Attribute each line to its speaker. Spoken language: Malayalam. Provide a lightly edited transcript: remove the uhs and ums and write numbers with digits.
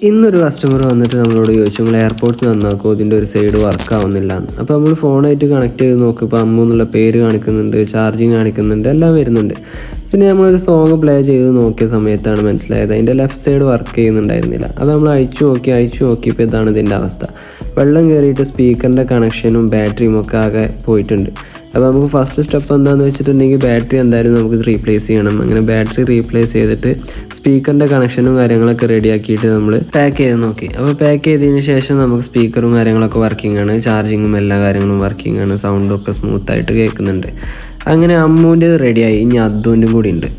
Speaker 1: ഇന്നൊരു കസ്റ്റമർ വന്നിട്ട് നമ്മളോട് ചോദിച്ചു നിങ്ങൾ എയർപോർട്ട്സ് നന്നാക്കുമോ, ഇതിൻ്റെ ഒരു സൈഡ് വർക്ക് ആവുന്നില്ല എന്ന്. അപ്പോൾ നമ്മൾ ഫോണായിട്ട് കണക്ട് ചെയ്ത് നോക്കിയപ്പോൾ അമ്മു എന്നുള്ള പേര് കാണിക്കുന്നുണ്ട്, ചാർജിങ് കാണിക്കുന്നുണ്ട്, എല്ലാം വരുന്നുണ്ട്. പിന്നെ നമ്മളൊരു സോങ് പ്ലേ ചെയ്ത് നോക്കിയ സമയത്താണ് മനസ്സിലായത് അതിൻ്റെ ലെഫ്റ്റ് സൈഡ് വർക്ക് ചെയ്യുന്നുണ്ടായിരുന്നില്ല. അപ്പോൾ നമ്മൾ അഴിച്ചു നോക്കിയപ്പോൾ ഇതാണ് ഇതിൻ്റെ അവസ്ഥ. വെള്ളം കയറിയിട്ട് സ്പീക്കറിൻ്റെ കണക്ഷനും ബാറ്ററിയും ഒക്കെ ആകെ പോയിട്ടുണ്ട്. അപ്പോൾ നമുക്ക് ഫസ്റ്റ് സ്റ്റെപ്പ് എന്താണെന്ന് വെച്ചിട്ടുണ്ടെങ്കിൽ ബാറ്ററി എന്തായാലും നമുക്ക് റീപ്ലേസ് ചെയ്യണം. അങ്ങനെ ബാറ്ററി റീപ്ലേസ് ചെയ്തിട്ട് സ്പീക്കറിൻ്റെ കണക്ഷനും കാര്യങ്ങളൊക്കെ റെഡിയാക്കിയിട്ട് നമ്മൾ പാക്ക് ചെയ്ത് നോക്കി. അപ്പോൾ പാക്ക് ചെയ്തതിന് ശേഷം നമുക്ക് സ്പീക്കറും കാര്യങ്ങളൊക്കെ വർക്കിംഗ് ആണ്, ചാർജിങ്ങും എല്ലാ കാര്യങ്ങളും വർക്കിംഗ് ആണ്, സൗണ്ടും ഒക്കെ സ്മൂത്തായിട്ട് കേൾക്കുന്നുണ്ട്. അങ്ങനെ അമ്മുവിൻ്റെ റെഡിയായി. ഇനി അദ്ദുവിൻ്റെ കൂടി ഉണ്ട്.